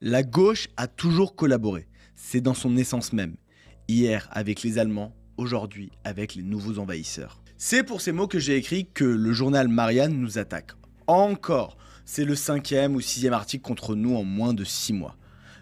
La gauche a toujours collaboré, c'est dans son essence même. Hier avec les Allemands, aujourd'hui avec les nouveaux envahisseurs. C'est pour ces mots que j'ai écrit que le journal Marianne nous attaque. Encore, c'est le 5e ou 6e article contre nous en moins de 6 mois.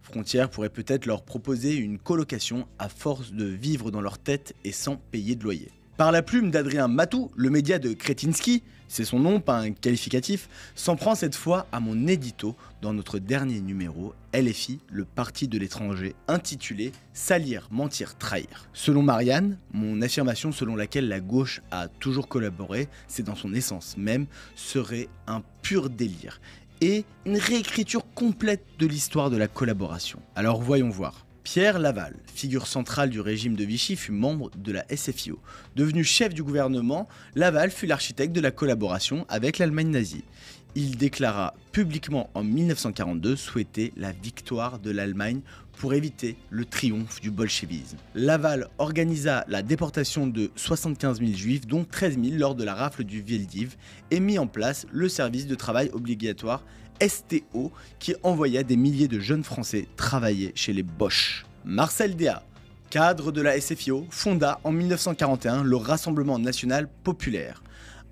Frontière pourrait peut-être leur proposer une colocation à force de vivre dans leur tête et sans payer de loyer. Par la plume d'Adrien Matou, le média de Kretinsky, c'est son nom, pas un qualificatif, s'en prend cette fois à mon édito dans notre dernier numéro, LFI, le parti de l'étranger, intitulé « Salir, mentir, trahir ». Selon Marianne, mon affirmation selon laquelle la gauche a toujours collaboré, c'est dans son essence même, serait un pur délire et une réécriture complète de l'histoire de la collaboration. Alors voyons voir. Pierre Laval, figure centrale du régime de Vichy, fut membre de la SFIO. Devenu chef du gouvernement, Laval fut l'architecte de la collaboration avec l'Allemagne nazie. Il déclara publiquement en 1942 souhaiter la victoire de l'Allemagne pour éviter le triomphe du bolchevisme. Laval organisa la déportation de 75 000 juifs, dont 13 000 lors de la rafle du Veldiv, et mit en place le service de travail obligatoire STO qui envoya des milliers de jeunes Français travailler chez les Boches. Marcel Déat, cadre de la SFIO, fonda en 1941 le Rassemblement National Populaire,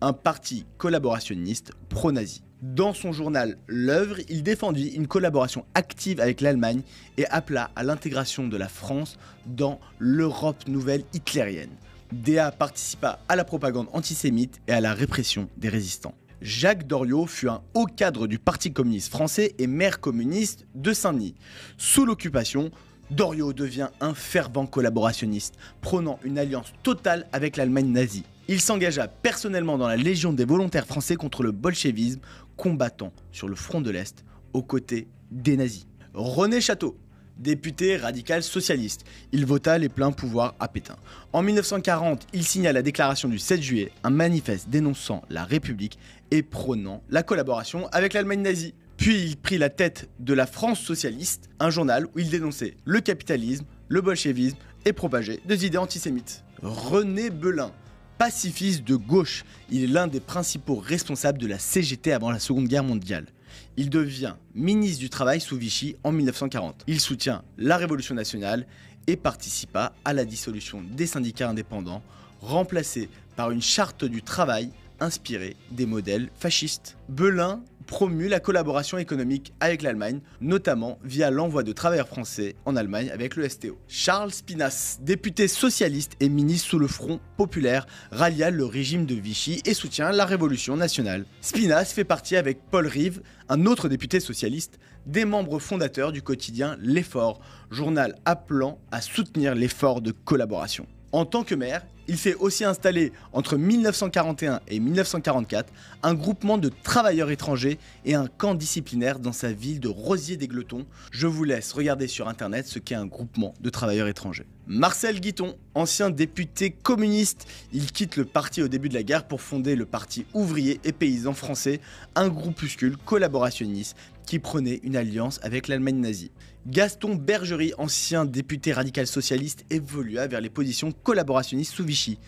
un parti collaborationniste pro-nazi. Dans son journal L'Œuvre, il défendit une collaboration active avec l'Allemagne et appela à l'intégration de la France dans l'Europe nouvelle hitlérienne. Déat participa à la propagande antisémite et à la répression des résistants. Jacques Doriot fut un haut cadre du Parti communiste français et maire communiste de Saint-Denis. Sous l'occupation, Doriot devient un fervent collaborationniste, prônant une alliance totale avec l'Allemagne nazie. Il s'engagea personnellement dans la Légion des volontaires français contre le bolchevisme, combattant sur le front de l'Est aux côtés des nazis. René Château, député radical socialiste, il vota les pleins pouvoirs à Pétain. En 1940, il signa la déclaration du 7 juillet, un manifeste dénonçant la République et prônant la collaboration avec l'Allemagne nazie. Puis il prit la tête de la France socialiste, un journal où il dénonçait le capitalisme, le bolchevisme et propageait des idées antisémites. René Belin, pacifiste de gauche, il est l'un des principaux responsables de la CGT avant la Seconde Guerre mondiale. Il devient ministre du Travail sous Vichy en 1940. Il soutient la Révolution nationale et participa à la dissolution des syndicats indépendants, remplacée par une charte du travail inspirée des modèles fascistes. Belin promut la collaboration économique avec l'Allemagne, notamment via l'envoi de travailleurs français en Allemagne avec le STO. Charles Spinasse, député socialiste et ministre sous le Front populaire, rallia le régime de Vichy et soutient la Révolution nationale. Spinasse fait partie avec Paul Rive, un autre député socialiste, des membres fondateurs du quotidien L'Effort, journal appelant à soutenir l'effort de collaboration. En tant que maire, il fait aussi installer entre 1941 et 1944 un groupement de travailleurs étrangers et un camp disciplinaire dans sa ville de Rosiers-des-Gletons. Je vous laisse regarder sur internet ce qu'est un groupement de travailleurs étrangers. Marcel Guiton, ancien député communiste, il quitte le parti au début de la guerre pour fonder le Parti ouvrier et paysan français, un groupuscule collaborationniste qui prônait une alliance avec l'Allemagne nazie. Gaston Bergerie, ancien député radical socialiste, évolua vers les positions collaborationnistes sous Vichy.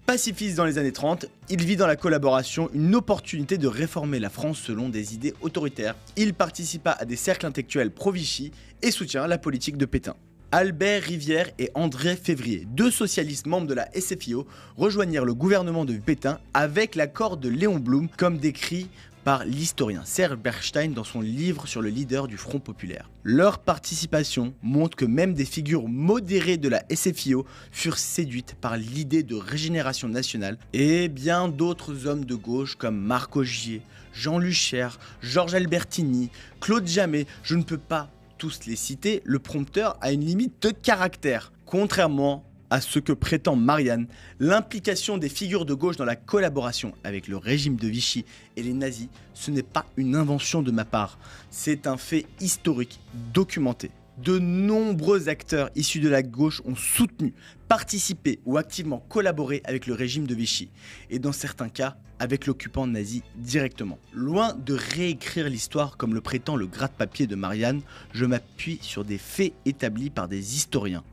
Pacifiste dans les années 30, il vit dans la collaboration une opportunité de réformer la France selon des idées autoritaires. Il participa à des cercles intellectuels pro-Vichy et soutient la politique de Pétain. Albert Rivière et André Février, deux socialistes membres de la SFIO, rejoignirent le gouvernement de Pétain avec l'accord de Léon Blum, comme décrit par l'historien Serge Bernstein dans son livre sur le leader du Front populaire. Leur participation montre que même des figures modérées de la SFIO furent séduites par l'idée de régénération nationale et bien d'autres hommes de gauche comme Marc Augier, Jean Lucher, Georges Albertini, Claude Jammet, je ne peux pas tous les citer, le prompteur a une limite de caractère. Contrairement à ce que prétend Marianne, l'implication des figures de gauche dans la collaboration avec le régime de Vichy et les nazis, ce n'est pas une invention de ma part, c'est un fait historique documenté. De nombreux acteurs issus de la gauche ont soutenu, participé ou activement collaboré avec le régime de Vichy, et dans certains cas, avec l'occupant nazi directement. Loin de réécrire l'histoire comme le prétend le gratte-papier de Marianne, je m'appuie sur des faits établis par des historiens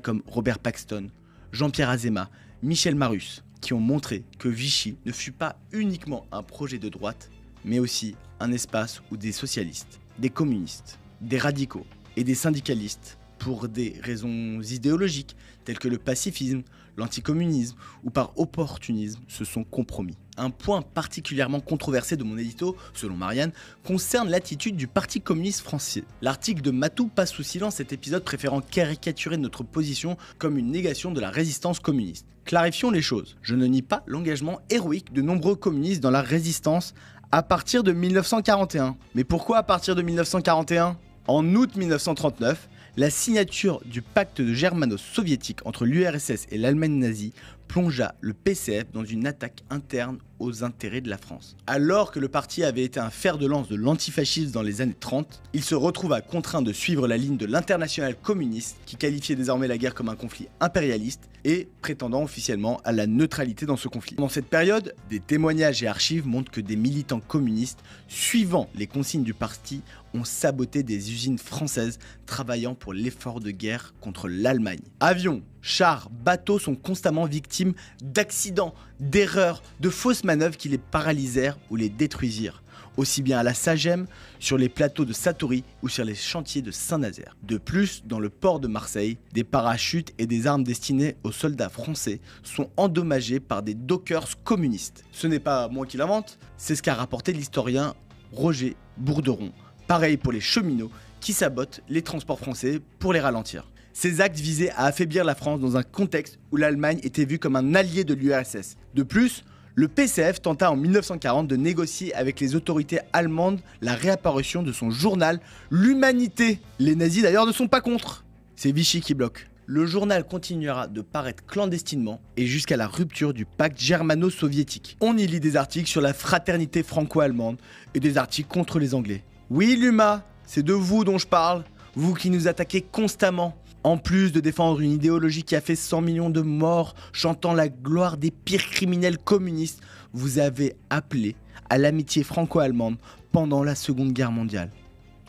comme Robert Paxton, Jean-Pierre Azéma, Michel Marus, qui ont montré que Vichy ne fut pas uniquement un projet de droite, mais aussi un espace où des socialistes, des communistes des radicaux et des syndicalistes, pour des raisons idéologiques telles que le pacifisme, l'anticommunisme ou par opportunisme, se sont compromis. Un point particulièrement controversé de mon édito, selon Marianne, concerne l'attitude du Parti communiste français. L'article de Matou passe sous silence cet épisode, préférant caricaturer notre position comme une négation de la résistance communiste. Clarifions les choses. Je ne nie pas l'engagement héroïque de nombreux communistes dans la résistance à partir de 1941. Mais pourquoi à partir de 1941 ? En août 1939, la signature du pacte de germano-soviétique entre l'URSS et l'Allemagne nazie plongea le PCF dans une attaque interne aux intérêts de la France. Alors que le parti avait été un fer de lance de l'antifascisme dans les années 30, il se retrouva contraint de suivre la ligne de l'internationale communiste qui qualifiait désormais la guerre comme un conflit impérialiste et prétendant officiellement à la neutralité dans ce conflit. Dans cette période, des témoignages et archives montrent que des militants communistes, suivant les consignes du parti, ont saboté des usines françaises travaillant pour l'effort de guerre contre l'Allemagne. Avions, chars, bateaux sont constamment victimes d'accidents, d'erreurs, de fausses manœuvres qui les paralysèrent ou les détruisirent, aussi bien à la Sagem, sur les plateaux de Satory ou sur les chantiers de Saint-Nazaire. De plus, dans le port de Marseille, des parachutes et des armes destinées aux soldats français sont endommagés par des dockers communistes. Ce n'est pas moi qui l'invente, c'est ce qu'a rapporté l'historien Roger Bourderon. Pareil pour les cheminots qui sabotent les transports français pour les ralentir. Ces actes visaient à affaiblir la France dans un contexte où l'Allemagne était vue comme un allié de l'URSS. De plus, le PCF tenta en 1940 de négocier avec les autorités allemandes la réapparition de son journal L'Humanité. Les nazis d'ailleurs ne sont pas contre. C'est Vichy qui bloque. Le journal continuera de paraître clandestinement et jusqu'à la rupture du pacte germano-soviétique. On y lit des articles sur la fraternité franco-allemande et des articles contre les Anglais. Oui, l'UMA, c'est de vous dont je parle, vous qui nous attaquez constamment. En plus de défendre une idéologie qui a fait 100 millions de morts, chantant la gloire des pires criminels communistes, vous avez appelé à l'amitié franco-allemande pendant la Seconde Guerre mondiale.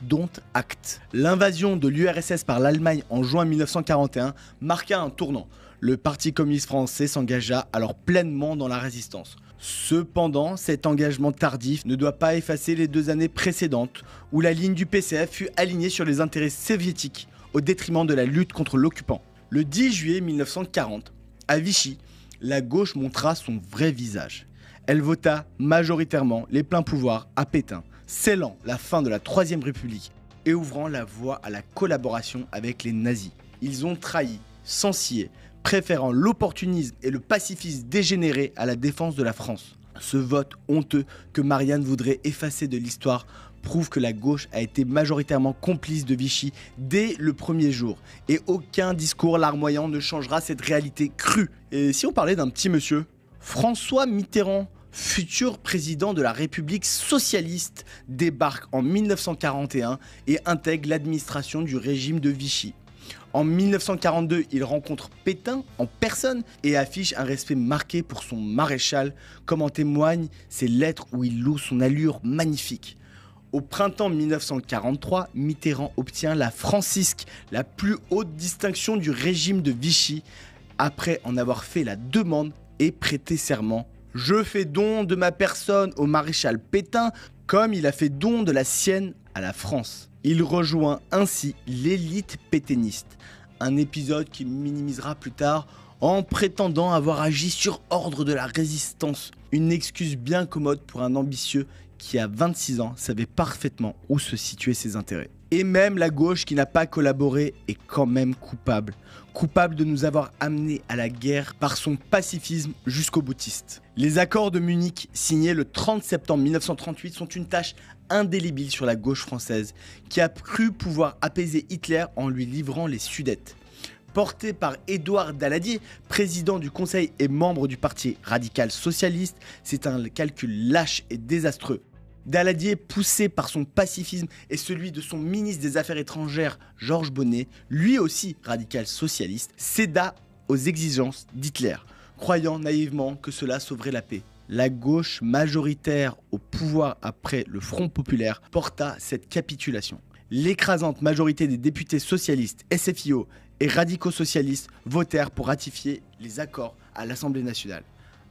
Dont acte. L'invasion de l'URSS par l'Allemagne en juin 1941 marqua un tournant. Le Parti communiste français s'engagea alors pleinement dans la résistance. Cependant, cet engagement tardif ne doit pas effacer les 2 années précédentes où la ligne du PCF fut alignée sur les intérêts soviétiques au détriment de la lutte contre l'occupant. Le 10 juillet 1940, à Vichy, la gauche montra son vrai visage. Elle vota majoritairement les pleins pouvoirs à Pétain, scellant la fin de la Troisième République et ouvrant la voie à la collaboration avec les nazis. Ils ont trahi, sans scier, préférant l'opportunisme et le pacifisme dégénéré à la défense de la France. Ce vote honteux que Marianne voudrait effacer de l'histoire prouve que la gauche a été majoritairement complice de Vichy dès le premier jour. Et aucun discours larmoyant ne changera cette réalité crue. Et si on parlait d'un petit monsieur, François Mitterrand, futur président de la République socialiste, débarque en 1941 et intègre l'administration du régime de Vichy. En 1942, il rencontre Pétain en personne et affiche un respect marqué pour son maréchal, comme en témoignent ses lettres où il loue son allure magnifique. Au printemps 1943, Mitterrand obtient la Francisque, la plus haute distinction du régime de Vichy, après en avoir fait la demande et prêté serment. Je fais don de ma personne au maréchal Pétain, comme il a fait don de la sienne à la France. Il rejoint ainsi l'élite pétainiste, un épisode qu'il minimisera plus tard en prétendant avoir agi sur ordre de la résistance. Une excuse bien commode pour un ambitieux qui à 26 ans savait parfaitement où se situaient ses intérêts. Et même la gauche qui n'a pas collaboré est quand même coupable. Coupable de nous avoir amenés à la guerre par son pacifisme jusqu'au boutiste. Les accords de Munich signés le 30 septembre 1938 sont une tâche indélébile sur la gauche française qui a cru pouvoir apaiser Hitler en lui livrant les Sudètes. Porté par Édouard Daladier, président du Conseil et membre du Parti radical socialiste, c'est un calcul lâche et désastreux. Daladier, poussé par son pacifisme et celui de son ministre des Affaires étrangères, Georges Bonnet, lui aussi radical socialiste, céda aux exigences d'Hitler, croyant naïvement que cela sauverait la paix. La gauche majoritaire au pouvoir après le Front populaire porta cette capitulation. L'écrasante majorité des députés socialistes, SFIO et radicaux socialistes votèrent pour ratifier les accords à l'Assemblée nationale.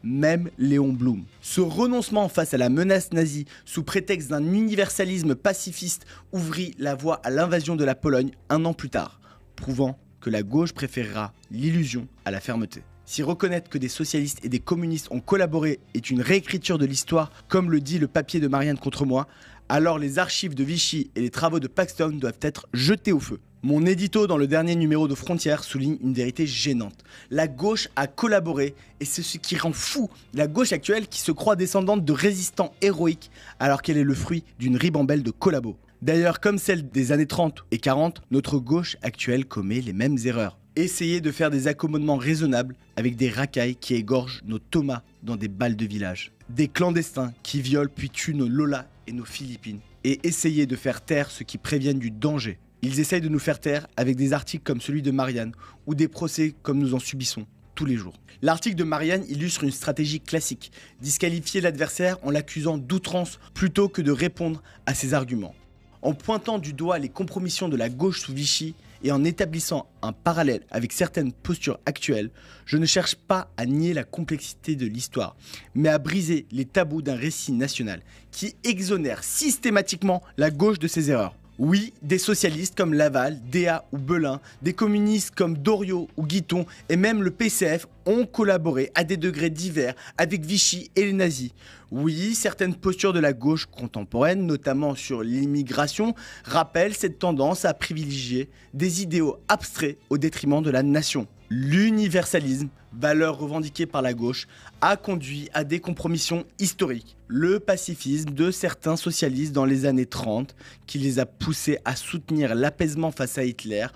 même Léon Blum. Ce renoncement face à la menace nazie sous prétexte d'un universalisme pacifiste ouvrit la voie à l'invasion de la Pologne un an plus tard, prouvant que la gauche préférera l'illusion à la fermeté. Si reconnaître que des socialistes et des communistes ont collaboré est une réécriture de l'histoire, comme le dit le papier de Marianne contre moi, alors les archives de Vichy et les travaux de Paxton doivent être jetés au feu. Mon édito dans le dernier numéro de Frontières souligne une vérité gênante. La gauche a collaboré et c'est ce qui rend fou la gauche actuelle qui se croit descendante de résistants héroïques alors qu'elle est le fruit d'une ribambelle de collabos. D'ailleurs, comme celle des années 30 et 40, notre gauche actuelle commet les mêmes erreurs. Essayer de faire des accommodements raisonnables avec des racailles qui égorgent nos Thomas dans des balles de village. Des clandestins qui violent puis tuent nos Lola et nos Philippines. Et essayer de faire taire ceux qui préviennent du danger. Ils essayent de nous faire taire avec des articles comme celui de Marianne ou des procès comme nous en subissons tous les jours. L'article de Marianne illustre une stratégie classique, disqualifier l'adversaire en l'accusant d'outrance plutôt que de répondre à ses arguments. En pointant du doigt les compromissions de la gauche sous Vichy et en établissant un parallèle avec certaines postures actuelles, je ne cherche pas à nier la complexité de l'histoire, mais à briser les tabous d'un récit national qui exonère systématiquement la gauche de ses erreurs. Oui, des socialistes comme Laval, Déa ou Belin, des communistes comme Doriot ou Guiton et même le PCF ont collaboré à des degrés divers avec Vichy et les nazis. Oui, certaines postures de la gauche contemporaine, notamment sur l'immigration, rappellent cette tendance à privilégier des idéaux abstraits au détriment de la nation. L'universalisme, valeur revendiquée par la gauche, a conduit à des compromissions historiques. Le pacifisme de certains socialistes dans les années 30, qui les a poussés à soutenir l'apaisement face à Hitler,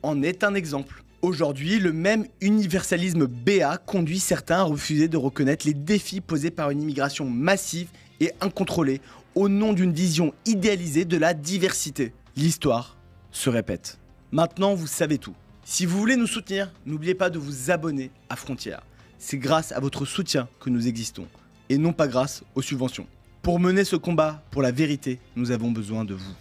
en est un exemple. Aujourd'hui, le même universalisme béat conduit certains à refuser de reconnaître les défis posés par une immigration massive et incontrôlée au nom d'une vision idéalisée de la diversité. L'histoire se répète. Maintenant, vous savez tout. Si vous voulez nous soutenir, n'oubliez pas de vous abonner à Frontières. C'est grâce à votre soutien que nous existons, et non pas grâce aux subventions. Pour mener ce combat pour la vérité, nous avons besoin de vous.